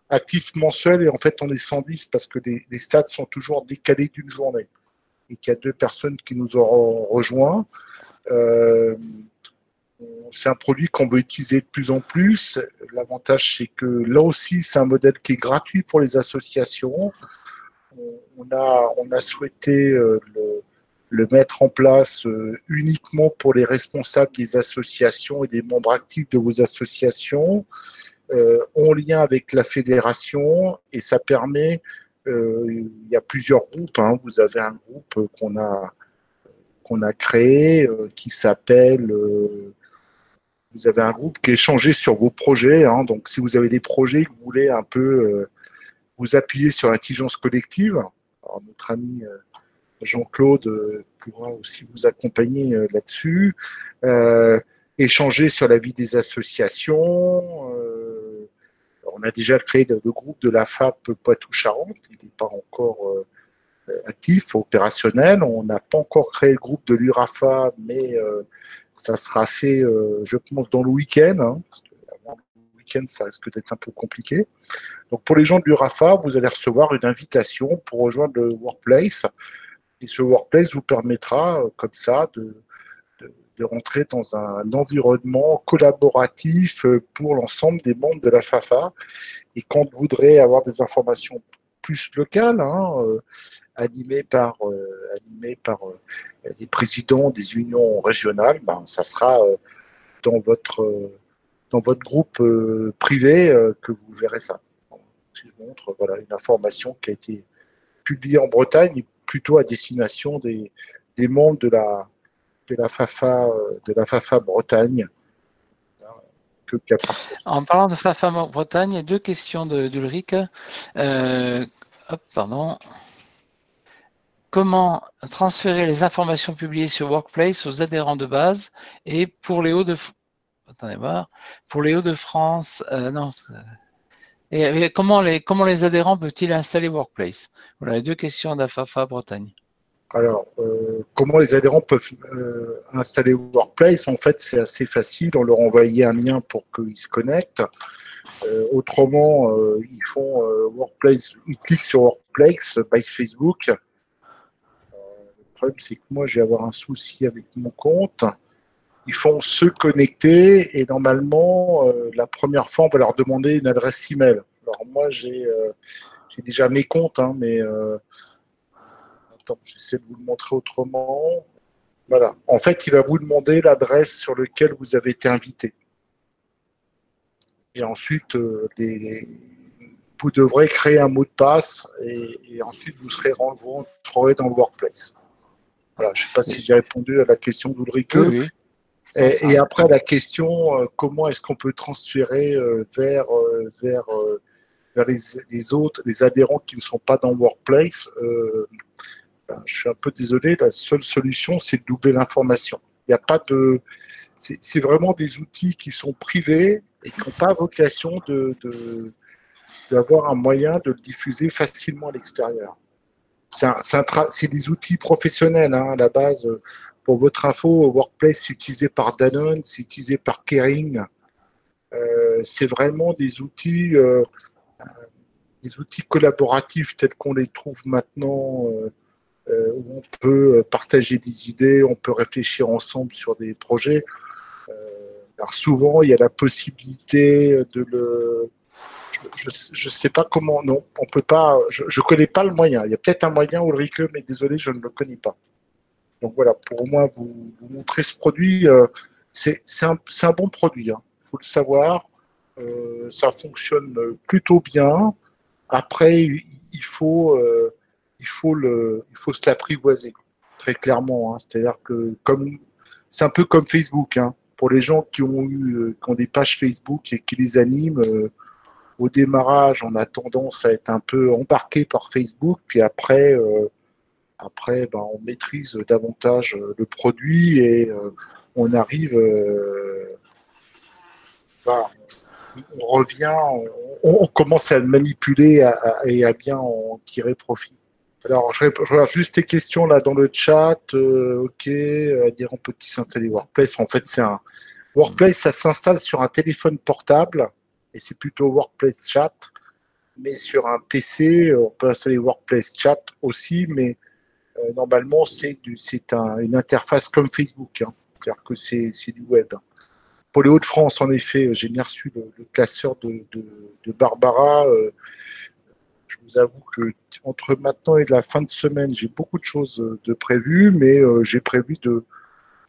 actifs mensuels. Et en fait, on est 110 parce que les stats sont toujours décalés d'une journée. Et qu'il y a 2 personnes qui nous auront rejoints. C'est un produit qu'on veut utiliser de plus en plus. L'avantage, c'est que là aussi, c'est un modèle qui est gratuit pour les associations. On a souhaité le mettre en place uniquement pour les responsables des associations et des membres actifs de vos associations, en lien avec la fédération, et ça permet, il y a plusieurs groupes, hein. Vous avez un groupe qu'on a créé qui s'appelle... vous avez un groupe qui est échangé sur vos projets, hein. Donc si vous avez des projets que vous voulez un peu vous appuyer sur l'intelligence collective, alors notre ami Jean-Claude pourra aussi vous accompagner là-dessus, échanger sur la vie des associations. On a déjà créé le groupe de la FAP Poitou-Charentes, il n'est pas encore actif, opérationnel. On n'a pas encore créé le groupe de l'URAFA, mais ça sera fait, je pense, dans le week-end, hein, parce que avant le week-end, ça risque d'être un peu compliqué. Donc, pour les gens de l'URAFA, vous allez recevoir une invitation pour rejoindre le Workplace. Et ce Workplace vous permettra, comme ça, de rentrer dans un environnement collaboratif pour l'ensemble des membres de la FAFA. Et quand vous voudrez avoir des informations plus locales, hein, animées par les présidents des unions régionales, ben, ça sera dans votre groupe privé que vous verrez ça. Si je montre, voilà, une information qui a été publiée en Bretagne, plutôt à destination des membres de la FAFA Bretagne. En parlant de FAFA Bretagne, il y a 2 questions d'Ulrich. Pardon. Comment transférer les informations publiées sur Workplace aux adhérents de base et pour les Hauts-de-France, non. Et comment les adhérents peuvent-ils installer Workplace? Voilà les 2 questions d'AFAFA Bretagne. Alors, comment les adhérents peuvent installer Workplace? En fait, c'est assez facile. On leur envoie un lien pour qu'ils se connectent. Autrement, ils font Workplace, ils cliquent sur Workplace by Facebook. Le problème, c'est que moi, je vais avoir un souci avec mon compte. Ils font se connecter et normalement, la première fois, on va leur demander une adresse email. Alors moi, j'ai déjà mes comptes, hein, mais attends, j'essaie de vous le montrer autrement. Voilà. En fait, il va vous demander l'adresse sur laquelle vous avez été invité. Et ensuite, vous devrez créer un mot de passe et ensuite vous rentrerez dans le Workplace. Voilà, je ne sais pas si j'ai répondu à la question d'Ulrich. Oui. Et après, la question, comment est-ce qu'on peut transférer vers les autres, les adhérents qui ne sont pas dans Workplace, je suis un peu désolé, la seule solution, c'est de doubler l'information. Il n'y a pas de... C'est vraiment des outils qui sont privés et qui n'ont pas vocation d'avoir un moyen de le diffuser facilement à l'extérieur. C'est des outils professionnels, hein, à la base. Pour votre info, Workplace, c'est utilisé par Danone, c'est utilisé par Kering. C'est vraiment des outils collaboratifs tels qu'on les trouve maintenant, où on peut partager des idées, on peut réfléchir ensemble sur des projets. Alors souvent, il y a la possibilité de Je sais pas comment, non, on peut pas, je connais pas le moyen. Il y a peut-être un moyen, Ulrike, mais désolé, je ne le connais pas. Donc voilà, pour au moins vous montrer ce produit, c'est un bon produit, hein. Il faut le savoir. Ça fonctionne plutôt bien. Après, il faut se l'apprivoiser, très clairement, hein. C'est-à-dire que c'est un peu comme Facebook, hein. Pour les gens qui ont des pages Facebook et qui les animent, au démarrage, on a tendance à être un peu embarqué par Facebook, puis après, ben, on maîtrise davantage le produit et on arrive, voilà, on revient, on commence à le manipuler et à bien en tirer profit. Alors, je regarde juste tes questions là dans le chat. Ok, à dire on peut s'installer Workplace. En fait, Workplace, ça s'installe sur un téléphone portable et c'est plutôt Workplace Chat. Mais sur un PC, on peut installer Workplace Chat aussi, mais normalement, c'est une interface comme Facebook, hein. C'est-à-dire que c'est du web. Pour les Hauts-de-France, en effet, j'ai bien reçu le classeur de Barbara. Je vous avoue que entre maintenant et la fin de semaine, j'ai beaucoup de choses de prévues, mais j'ai prévu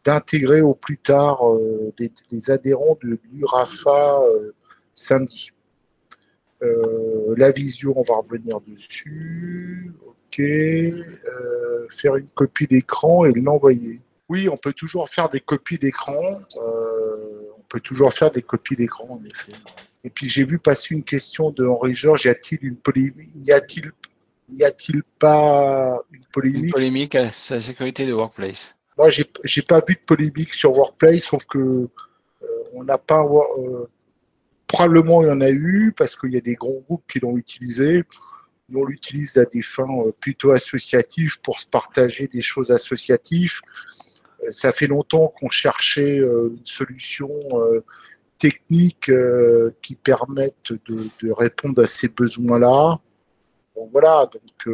d'intégrer au plus tard les adhérents de l'URAFA samedi. La visio, on va revenir dessus. Ok. Faire une copie d'écran et l'envoyer. Oui, on peut toujours faire des copies d'écran. On peut toujours faire des copies d'écran, en effet. Et puis j'ai vu passer une question de Henri Georges. Y a-t-il une polémique? Y a-t-il pas une polémique? Une polémique sur la sécurité de Workplace. Moi, j'ai pas vu de polémique sur Workplace, sauf que on n'a pas. Probablement, il y en a eu parce qu'il y a des grands groupes qui l'ont utilisé. Nous, on l'utilise à des fins plutôt associatives pour se partager des choses associatives. Ça fait longtemps qu'on cherchait une solution technique qui permette de répondre à ces besoins-là. Donc voilà, donc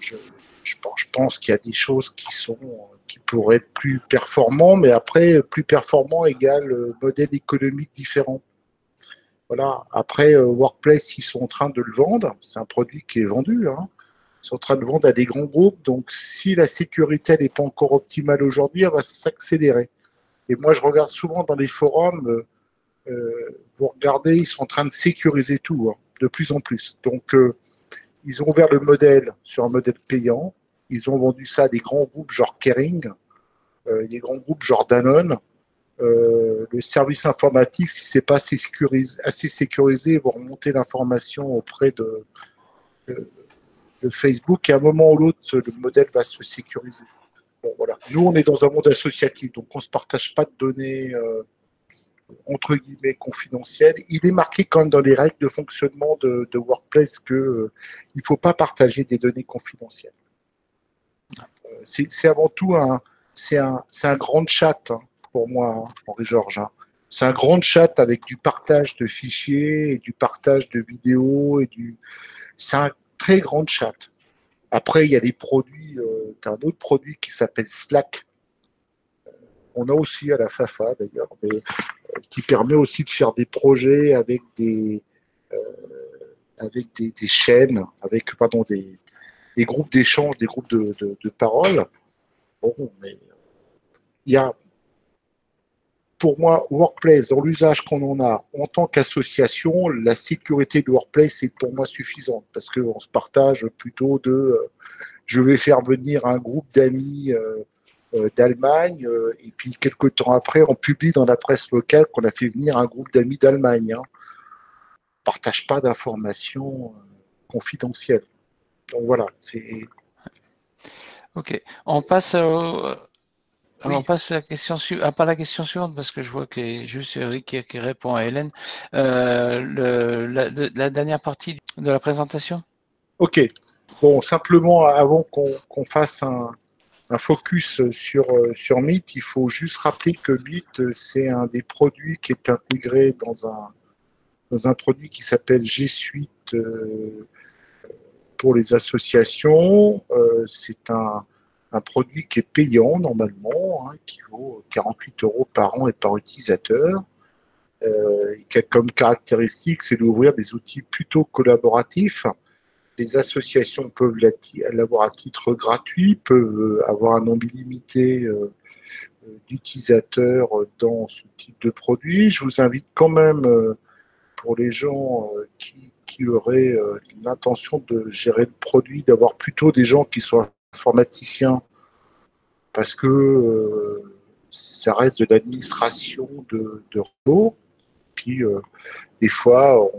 je pense qu'il y a des choses qui pourraient être plus performants, mais après, plus performant égale modèle économique différent. Voilà. Après, Workplace, ils sont en train de le vendre. C'est un produit qui est vendu, hein. Ils sont en train de le vendre à des grands groupes. Donc, si la sécurité n'est pas encore optimale aujourd'hui, elle va s'accélérer. Et moi, je regarde souvent dans les forums, vous regardez, ils sont en train de sécuriser tout, hein, de plus en plus. Donc, ils ont ouvert le modèle sur un modèle payant. Ils ont vendu ça à des grands groupes genre Kering, des grands groupes genre Danone. Le service informatique, si ce n'est pas assez sécurisé, ils vont remonter l'information auprès de Facebook et à un moment ou l'autre, le modèle va se sécuriser. Bon, voilà. Nous, on est dans un monde associatif, donc on ne se partage pas de données entre guillemets confidentielles. Il est marqué quand même dans les règles de fonctionnement de Workplace qu'il ne faut pas partager des données confidentielles. C'est avant tout c'est un grand chat, hein, pour moi, Henri Georges. Hein. C'est un grand chat avec du partage de fichiers et du partage de vidéos. C'est un très grand chat. Après, il y a des produits, tu as un autre produit qui s'appelle Slack. On a aussi à la FAFA d'ailleurs, qui permet aussi de faire des projets avec des chaînes, avec des groupes d'échange, des groupes de parole. Bon, mais il y a, pour moi, Workplace, dans l'usage qu'on en a en tant qu'association, la sécurité de Workplace est pour moi suffisante parce qu'on se partage plutôt je vais faire venir un groupe d'amis d'Allemagne et puis quelques temps après, on publie dans la presse locale qu'on a fait venir un groupe d'amis d'Allemagne. Hein. On ne partage pas d'informations confidentielles. Donc voilà, c'est... Ok, on passe on passe à la question suivante, pas la question suivante parce que je vois qu'il y a juste Eric qui répond à Hélène. La dernière partie de la présentation. Ok. Bon, simplement, avant qu'on fasse un focus sur Meet, il faut juste rappeler que Meet, c'est un des produits qui est intégré dans un produit qui s'appelle G Suite pour les associations. C'est un produit qui est payant normalement, hein, qui vaut 48 € par an et par utilisateur. qui a comme caractéristique, c'est d'ouvrir des outils plutôt collaboratifs. Les associations peuvent l'avoir à titre gratuit, peuvent avoir un nombre illimité d'utilisateurs dans ce type de produit. Je vous invite quand même, pour les gens qui auraient l'intention de gérer le produit, d'avoir plutôt des gens qui sont informaticiens, parce que ça reste de l'administration de robots. Puis, des fois,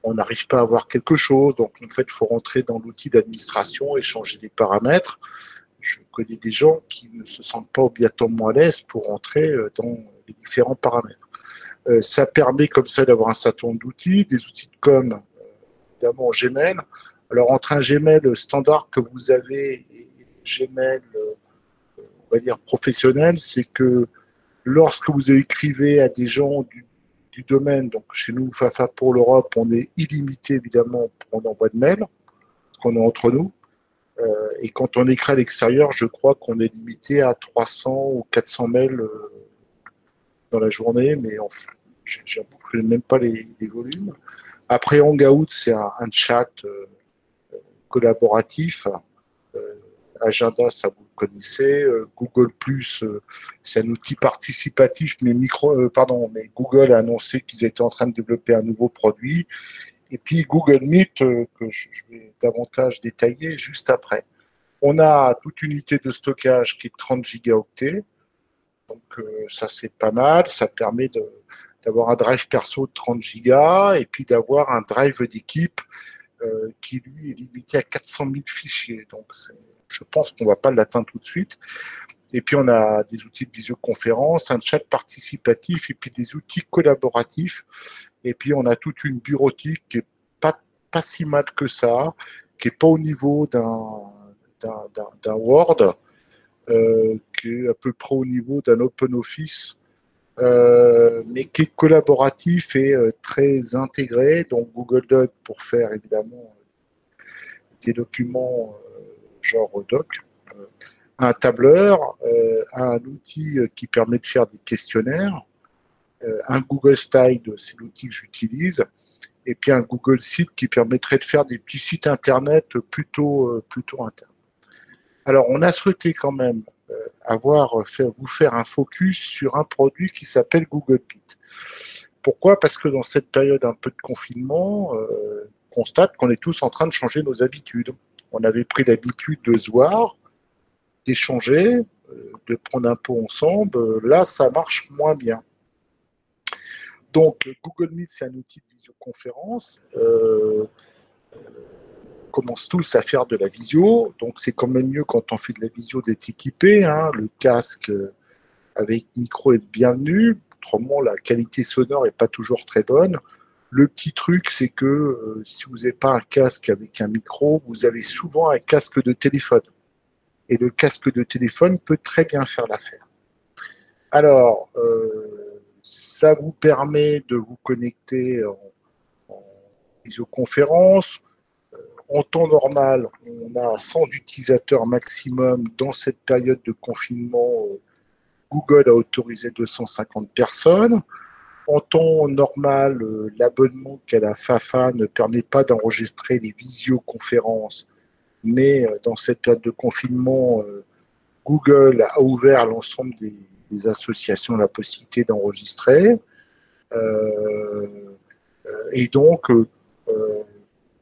on n'arrive pas à voir quelque chose. Donc, en fait, il faut rentrer dans l'outil d'administration et changer des paramètres. Je connais des gens qui ne se sentent pas obligatoirement à l'aise pour rentrer dans les différents paramètres. Ça permet comme ça d'avoir un certain nombre d'outils, des outils de com, évidemment Gmail. Alors, entre un Gmail standard que vous avez et Gmail, on va dire professionnel, c'est que lorsque vous écrivez à des gens du domaine, donc chez nous, Fafa pour l'Europe, on est illimité évidemment pour l'envoi de mails, parce qu'on est entre nous. Et quand on écrit à l'extérieur, je crois qu'on est limité à 300 ou 400 mails dans la journée, mais enfin, j'avoue que je n'ai même pas les volumes. Après, Hangout, c'est un chat collaboratif. Agenda, ça vous le connaissez. Google+, c'est un outil participatif, mais Google a annoncé qu'ils étaient en train de développer un nouveau produit. Et puis Google Meet, que je vais davantage détailler juste après. On a toute une unité de stockage qui est 30 gigaoctets. Donc ça, c'est pas mal. Ça permet d'avoir un drive perso de 30 gigas et puis d'avoir un drive d'équipe qui, lui, est limité à 400 000 fichiers. Donc, je pense qu'on ne va pas l'atteindre tout de suite. Et puis, on a des outils de visioconférence, un chat participatif et puis des outils collaboratifs. Et puis, on a toute une bureautique qui n'est pas si mal que ça, qui n'est pas au niveau d'un Word, qui est à peu près au niveau d'un OpenOffice, mais qui est collaboratif et très intégré. Donc, Google Doc pour faire, évidemment, des documents genre Doc. Un tableur, un outil qui permet de faire des questionnaires, un Google Slide, c'est l'outil que j'utilise, et puis un Google Sheet qui permettrait de faire des petits sites internet plutôt internes. Alors, on a souhaité quand même vous faire un focus sur un produit qui s'appelle Google Meet. Pourquoi ? Parce que dans cette période un peu de confinement, on constate qu'on est tous en train de changer nos habitudes. On avait pris l'habitude de se voir, d'échanger, de prendre un pot ensemble. Là, ça marche moins bien. Donc, Google Meet, c'est un outil de visioconférence. On commence tous à faire de la visio. Donc, c'est quand même mieux quand on fait de la visio d'être équipé. Le casque avec micro est le bienvenu. Autrement, la qualité sonore n'est pas toujours très bonne. Le petit truc, c'est que si vous n'avez pas un casque avec un micro, vous avez souvent un casque de téléphone. Et le casque de téléphone peut très bien faire l'affaire. Alors, ça vous permet de vous connecter en visioconférence. En temps normal, on a 100 utilisateurs maximum. Dans cette période de confinement, Google a autorisé 250 personnes. En temps normal, l'abonnement qu'a la Fafa ne permet pas d'enregistrer les visioconférences, mais dans cette période de confinement, Google a ouvert à l'ensemble des associations la possibilité d'enregistrer. Et donc,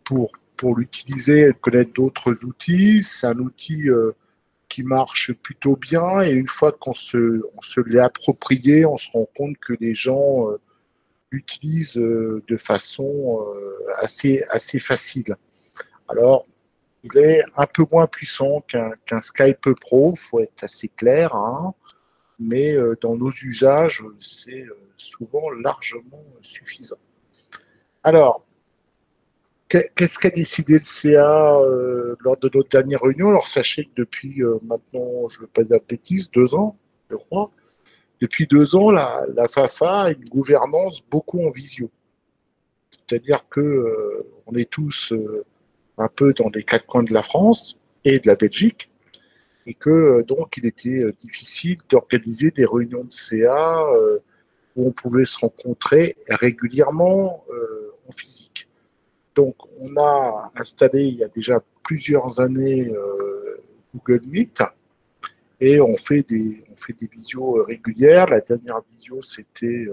pour l'utiliser et connaître d'autres outils, c'est un outil qui marche plutôt bien, et une fois qu'on se l'est approprié, on se rend compte que les gens l'utilisent de façon assez facile. Alors, il est un peu moins puissant qu'un Skype Pro, il faut être assez clair, mais dans nos usages, c'est souvent largement suffisant. Alors, qu'est-ce qu'a décidé le CA lors de notre dernière réunion? Alors, sachez que depuis maintenant, je ne veux pas dire de bêtises, 2 ans, je crois, depuis 2 ans, la Fafa a une gouvernance beaucoup en visio. C'est-à-dire qu'on est tous un peu dans les 4 coins de la France et de la Belgique, et que donc il était difficile d'organiser des réunions de CA où on pouvait se rencontrer régulièrement en physique. Donc, on a installé il y a déjà plusieurs années Google Meet et on fait des visios régulières. La dernière visio, c'était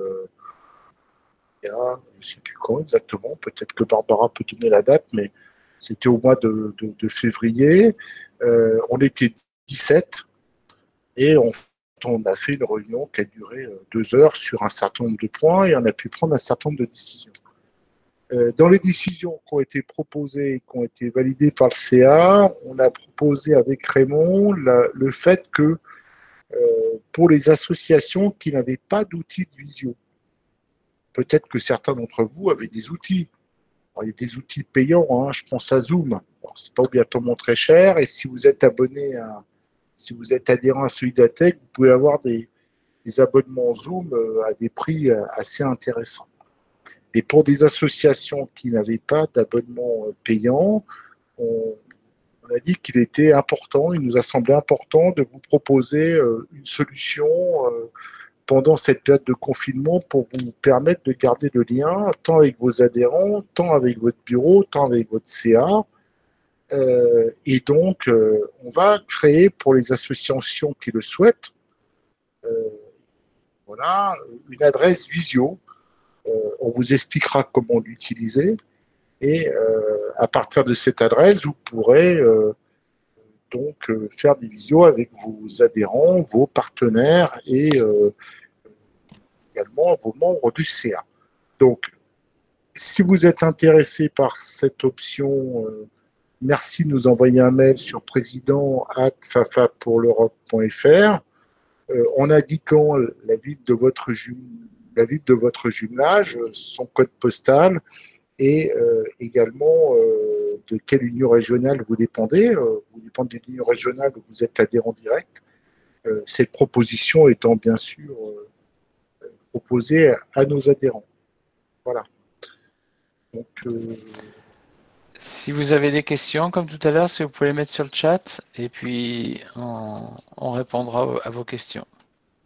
il y a, je ne sais plus quand exactement, peut-être que Barbara peut donner la date, mais c'était au mois de février. On était 17 et on a fait une réunion qui a duré 2 heures sur un certain nombre de points et on a pu prendre un certain nombre de décisions. Dans les décisions qui ont été proposées et qui ont été validées par le CA, on a proposé avec Raymond le fait que pour les associations qui n'avaient pas d'outils de visio, peut-être que certains d'entre vous avaient des outils. Alors, il y a des outils payants, hein, je pense à Zoom. Ce n'est pas obligatoirement très cher et si vous êtes adhérent à Solidatech, vous pouvez avoir des abonnements Zoom à des prix assez intéressants. Et pour des associations qui n'avaient pas d'abonnement payant, on a dit qu'il était important, il nous a semblé important de vous proposer une solution pendant cette période de confinement pour vous permettre de garder le lien tant avec vos adhérents, tant avec votre bureau, tant avec votre CA. Et donc, on va créer pour les associations qui le souhaitent une adresse Visio. On vous expliquera comment l'utiliser et à partir de cette adresse, vous pourrez donc faire des visios avec vos adhérents, vos partenaires et également vos membres du CA. Donc, si vous êtes intéressé par cette option, merci de nous envoyer un mail sur président@fafapourleurope.fr en indiquant la ville de votre jumelage, son code postal et également de quelle union régionale vous dépendez. Vous dépendez de l'union régionale où vous êtes adhérent direct. Cette proposition étant bien sûr proposée à nos adhérents. Voilà. Donc, si vous avez des questions, comme tout à l'heure, si vous pouvez les mettre sur le chat, et puis on répondra à vos questions.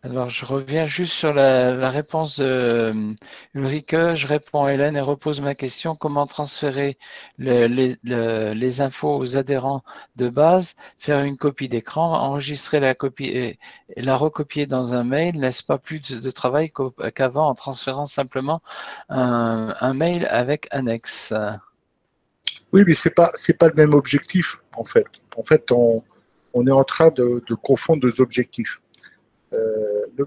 Alors, je reviens juste sur la réponse d'Ulrike. Je réponds à Hélène et repose ma question. Comment transférer les infos aux adhérents de base, faire une copie d'écran, enregistrer la copie et la recopier dans un mail, n'est-ce pas plus de travail qu'avant en transférant simplement un mail avec annexe? oui, mais c'est pas le même objectif, en fait. En fait, on est en train de confondre deux objectifs.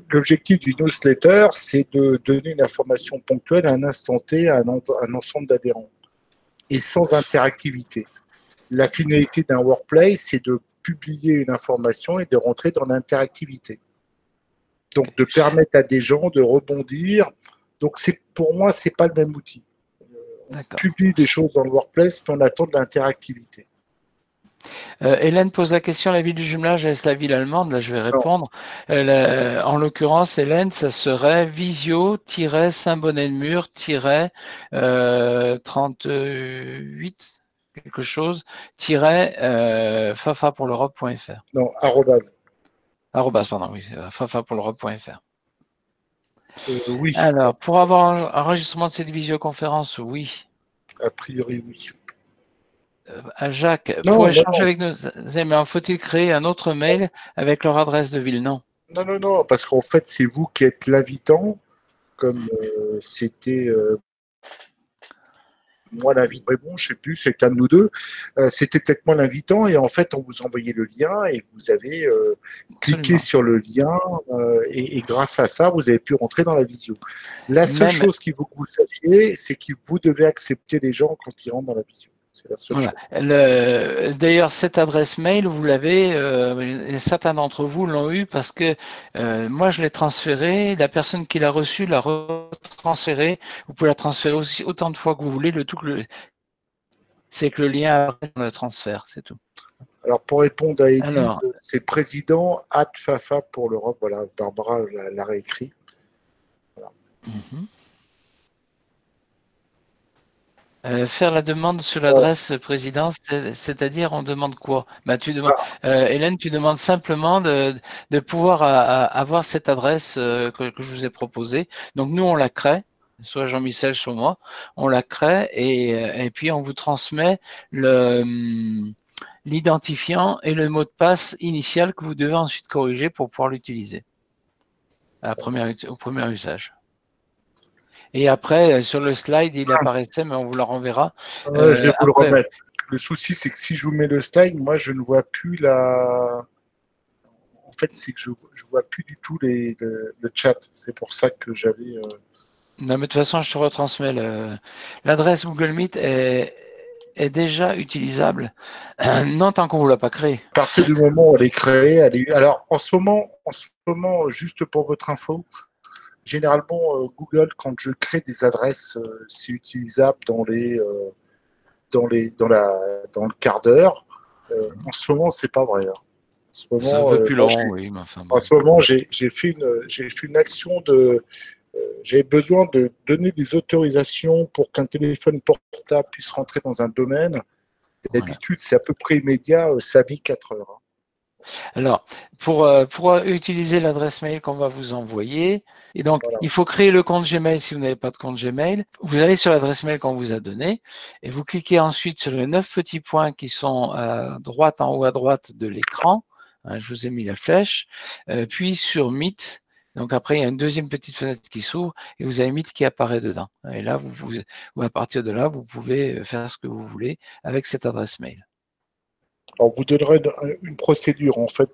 L'objectif du newsletter, c'est de donner une information ponctuelle à un instant T à un ensemble d'adhérents et sans interactivité. La finalité d'un workplace, c'est de publier une information et de rentrer dans l'interactivité. Donc, de permettre à des gens de rebondir. Donc, pour moi, c'est pas le même outil. On publie des choses dans le workplace, puis on attend de l'interactivité. Hélène pose la question, la ville du jumelage, est-ce la ville allemande? Là, je vais répondre. En l'occurrence, Hélène, ça serait Visio-Saint-Bonnet-de-Mur-38, quelque chose, fafapourleurope.fr. Non, arrobase. Arrobase, pardon, oui, fafapourleurope.fr. Oui. Alors, pour avoir un enregistrement de cette visioconférence, oui. A priori, oui. Jacques, pour échanger avec nos amis, faut-il créer un autre mail avec leur adresse de ville? Non. Non, parce qu'en fait, c'est vous qui êtes l'invitant, comme c'était moi l'invitant, bon, je ne sais plus, c'est un de nous deux. C'était peut-être moi l'invitant, et en fait, on vous envoyait le lien, et vous avez cliqué sur le lien, et grâce à ça, vous avez pu rentrer dans la visio. La seule chose qu'il faut que vous sachiez, c'est que vous devez accepter les gens quand ils rentrent dans la visio. C'est la seule chose. D'ailleurs, cette adresse mail, vous l'avez, certains d'entre vous l'ont eu parce que moi, je l'ai transférée, la personne qui l'a reçue l'a retransférée. Vous pouvez la transférer aussi autant de fois que vous voulez. Le tout, c'est que le lien apparaît dans le transfert, c'est tout. Alors, pour répondre à Edith, c'est président@fafa pour l'Europe. Voilà, Barbara l'a réécrit. Voilà. Faire la demande sur l'adresse présidence, c'est-à-dire on demande quoi? Hélène, tu demandes simplement de pouvoir avoir cette adresse que je vous ai proposée. Donc nous, on la crée, soit Jean-Michel, soit moi, on la crée et puis on vous transmet l'identifiant et le mot de passe initial que vous devez ensuite corriger pour pouvoir l'utiliser au premier usage. Et après, sur le slide, il apparaissait, mais on vous le renverra. Je vais vous le remettre. Le souci, c'est que si je vous mets le slide, moi, je ne vois plus la... En fait, c'est que je ne vois plus du tout le chat. C'est pour ça que j'avais... Non, mais de toute façon, je te retransmets. L'adresse Google Meet est déjà utilisable, non tant qu'on ne vous l'a pas créée. À partir du moment où elle est créée, Alors, en ce moment, juste pour votre info, généralement, Google, quand je crée des adresses, c'est utilisable dans le quart d'heure. En ce moment, c'est pas vrai. En ce moment, c'est un peu plus long, oui. Mais enfin, en ce moment, j'ai fait une action de. J'ai besoin de donner des autorisations pour qu'un téléphone portable puisse rentrer dans un domaine. D'habitude, c'est à peu près immédiat, ça a mis 4 heures. Alors, pour utiliser l'adresse mail qu'on va vous envoyer, et donc il faut créer le compte Gmail si vous n'avez pas de compte Gmail. Vous allez sur l'adresse mail qu'on vous a donnée et vous cliquez ensuite sur les 9 petits points qui sont à droite, en haut à droite de l'écran. Je vous ai mis la flèche. Puis sur Meet. Donc après, il y a une deuxième petite fenêtre qui s'ouvre et vous avez Meet qui apparaît dedans. Et là, à partir de là, vous pouvez faire ce que vous voulez avec cette adresse mail. Alors, vous donnerez une procédure, en fait.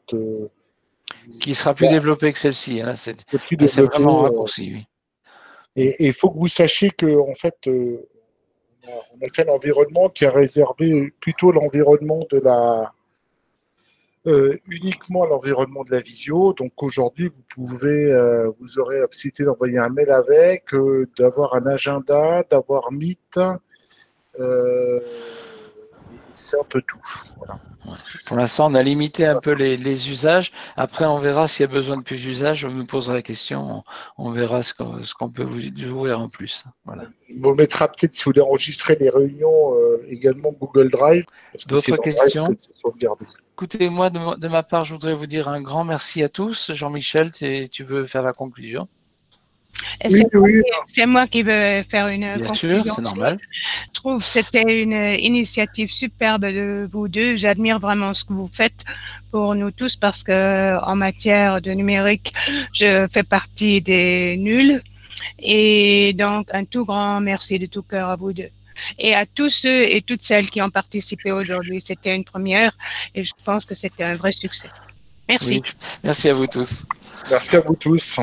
Qui sera plus développée que celle-ci. Hein. C'est vraiment raccourci, oui. Et il faut que vous sachiez que, en fait, on a fait l'environnement qui a réservé plutôt l'environnement de la... uniquement l'environnement de la visio. Donc aujourd'hui, vous aurez la possibilité d'envoyer un mail avec, d'avoir un agenda, d'avoir Meet. C'est un peu tout. Voilà. Pour l'instant, on a limité un peu les usages. Après, on verra s'il y a besoin de plus d'usages. Je me poserai la question. On verra ce qu'on peut vous ouvrir en plus. Voilà. On mettra peut-être, si vous voulez enregistrer les réunions, également Google Drive. D'autres questions? Écoutez, moi, de ma part, je voudrais vous dire un grand merci à tous. Jean-Michel, tu veux faire la conclusion? C'est moi qui veux faire une conclusion. Bien sûr, c'est normal. Je trouve que c'était une initiative superbe de vous deux. J'admire vraiment ce que vous faites pour nous tous parce que en matière de numérique, je fais partie des nuls. Et donc, un tout grand merci de tout cœur à vous deux. Et à tous ceux et toutes celles qui ont participé aujourd'hui. C'était une première et je pense que c'était un vrai succès. Merci. Oui, merci à vous tous. Merci à vous tous.